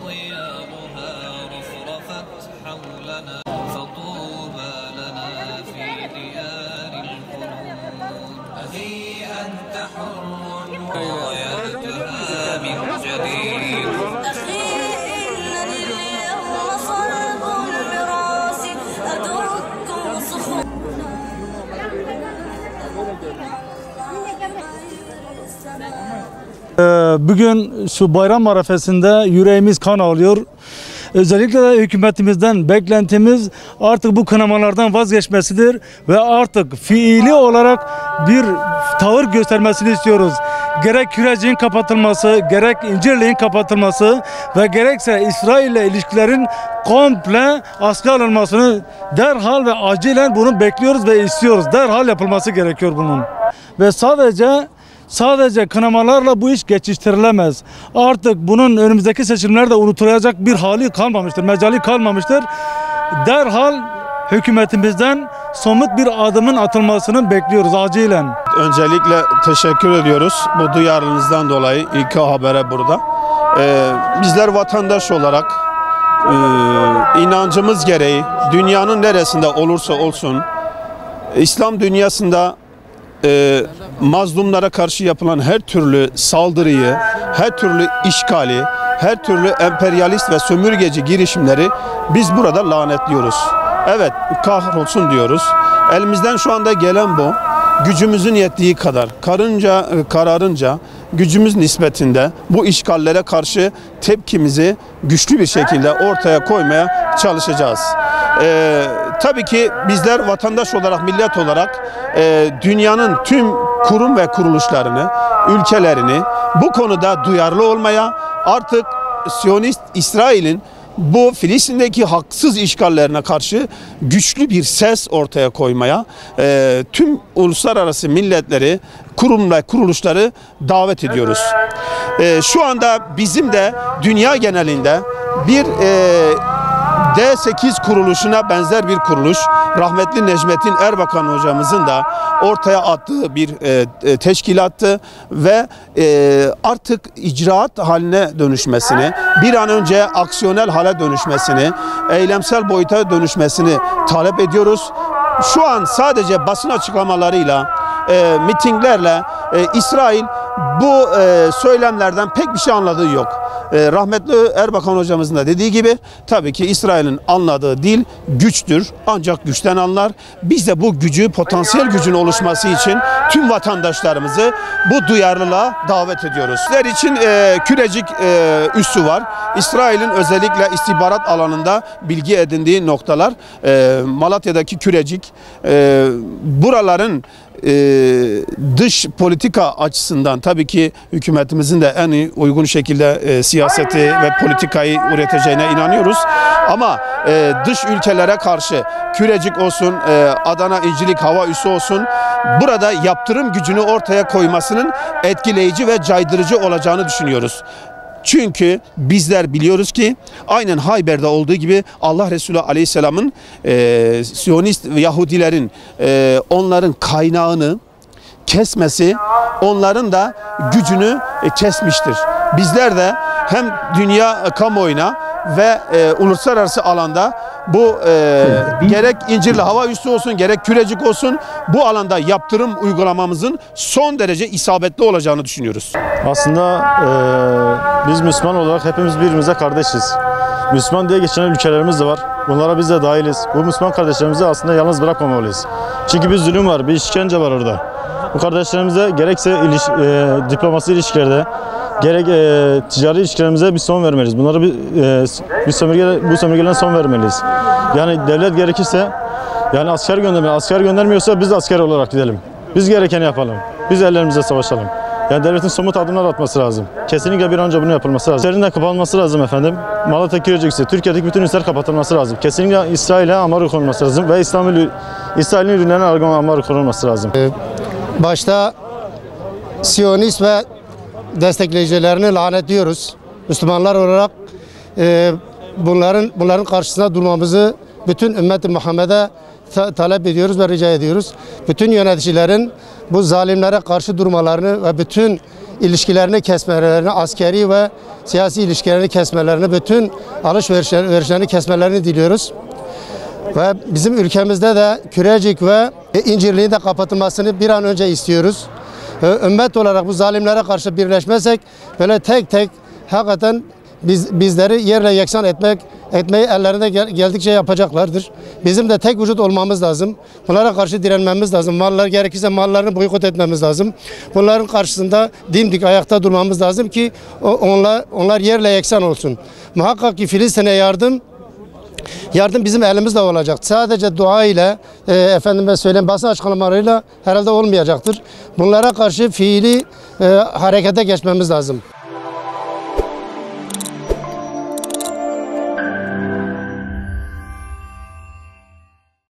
ضياؤها رفرفت حولنا فطوبى لنا في ديار الخلود هنيئا تحر رايتها من جديد أخي إنني اليوم صلب براسي أدرككم صخور Bugün şu bayram arefesinde yüreğimiz kan ağlıyor. Özellikle de hükümetimizden beklentimiz artık bu kınamalardan vazgeçmesidir ve artık fiili olarak bir tavır göstermesini istiyoruz. Gerek Kürecik'in kapatılması, gerek İncirli'nin kapatılması ve gerekse İsrail ile ilişkilerin komple askıya alınmasını derhal ve acilen bunu bekliyoruz ve istiyoruz. Derhal yapılması gerekiyor bunun. Ve sadece kınamalarla bu iş geçiştirilemez. Artık bunun önümüzdeki seçimlerde unutulacak bir hali kalmamıştır, mecali kalmamıştır. Derhal hükümetimizden somut bir adımın atılmasını bekliyoruz acilen. Öncelikle teşekkür ediyoruz bu duyarlılığınızdan dolayı İlk Haber'e burada. Bizler vatandaş olarak inancımız gereği dünyanın neresinde olursa olsun İslam dünyasında mazlumlara karşı yapılan her türlü saldırıyı, her türlü işgali, her türlü emperyalist ve sömürgeci girişimleri biz burada lanetliyoruz. Evet, kahrolsun diyoruz. Elimizden şu anda gelen bu. Gücümüzün yettiği kadar, kararınca, gücümüz nispetinde bu işgallere karşı tepkimizi güçlü bir şekilde ortaya koymaya çalışacağız. Tabii ki bizler vatandaş olarak, millet olarak dünyanın tüm kurum ve kuruluşlarını, ülkelerini bu konuda duyarlı olmaya, artık Siyonist İsrail'in bu Filistin'deki haksız işgallerine karşı güçlü bir ses ortaya koymaya tüm uluslararası milletleri, kurum ve kuruluşları davet ediyoruz. Şu anda bizim de dünya genelinde bir D8 kuruluşuna benzer bir kuruluş, rahmetli Necmettin Erbakan hocamızın da ortaya attığı bir teşkilattı ve artık icraat haline dönüşmesini, bir an önce aksiyonel hale dönüşmesini, eylemsel boyuta dönüşmesini talep ediyoruz. Şu an sadece basın açıklamalarıyla, mitinglerle İsrail bu söylemlerden pek bir şey anladığı yok. Rahmetli Erbakan hocamızın da dediği gibi tabii ki İsrail'in anladığı dil güçtür. Ancak güçten anlar. Biz de bu gücü, potansiyel gücün oluşması için tüm vatandaşlarımızı bu duyarlılığa davet ediyoruz. Sizler için Kürecik üssü var. İsrail'in özellikle istihbarat alanında bilgi edindiği noktalar. Malatya'daki Kürecik, buraların dış politika açısından tabii ki hükümetimizin de en iyi uygun şekilde siyaseti ve politikayı üreteceğine inanıyoruz. Ama dış ülkelere karşı Kürecik olsun, Adana İncilik Hava Üssü olsun, burada yaptırım gücünü ortaya koymasının etkileyici ve caydırıcı olacağını düşünüyoruz. Çünkü bizler biliyoruz ki aynen Hayber'de olduğu gibi Allah Resulü Aleyhisselam'ın Siyonist Yahudilerin onların kaynağını kesmesi onların da gücünü kesmiştir. Bizler de hem dünya kamuoyuna ve uluslararası alanda bu gerek İncirli Hava Üssü olsun, gerek Kürecik olsun, bu alanda yaptırım uygulamamızın son derece isabetli olacağını düşünüyoruz. Aslında biz Müslüman olarak hepimiz birbirimize kardeşiz. Müslüman diye geçinen ülkelerimiz de var. Bunlara biz de dahiliz. Bu Müslüman kardeşlerimizi aslında yalnız bırakmamalıyız. Çünkü bir zulüm var, bir işkence var orada. Bu kardeşlerimize gerekse diplomasi ilişkilerde, gerek ticari ilişkilerimize bir son vermeliyiz. Bunlara bu sömürgelerin son vermeliyiz. Yani devlet gerekirse yani asker göndermeli. Asker göndermiyorsa biz de asker olarak gidelim. Biz gerekeni yapalım. Biz ellerimize savaşalım. Yani devletin somut adımlar atması lazım. Kesinlikle bir an önce bunu yapılması lazım. İsrail'in de kapanması lazım efendim. Malatya Kürecik'se Türkiye'deki bütün üsler kapatılması lazım. Kesinlikle İsrail'e ambargo konulması lazım ve İsrail'in ürünlerine ambargo konulması lazım. Başta Siyonist ve destekleyicilerini lanetliyoruz. Müslümanlar olarak bunların karşısında durmamızı bütün ümmet-i Muhammed'e talep ediyoruz ve rica ediyoruz. Bütün yöneticilerin bu zalimlere karşı durmalarını ve bütün ilişkilerini kesmelerini, askeri ve siyasi ilişkilerini kesmelerini, bütün alışverişlerini kesmelerini diliyoruz. Ve bizim ülkemizde de Kürecik ve İncirli'nin de kapatılmasını bir an önce istiyoruz. Ümmet olarak bu zalimlere karşı birleşmezsek böyle tek tek hakikaten bizleri yerle yeksan etmeyi ellerinde geldikçe yapacaklardır. Bizim de tek vücut olmamız lazım. Bunlara karşı direnmemiz lazım. Mallar gerekirse mallarını boykot etmemiz lazım. Bunların karşısında dimdik ayakta durmamız lazım ki onlar yerle yeksan olsun. Muhakkak ki Filistin'e yardım bizim elimizde olacak. Sadece dua ile efendime söyleyeyim basın açıklamalarıyla herhalde olmayacaktır. Bunlara karşı fiili harekete geçmemiz lazım.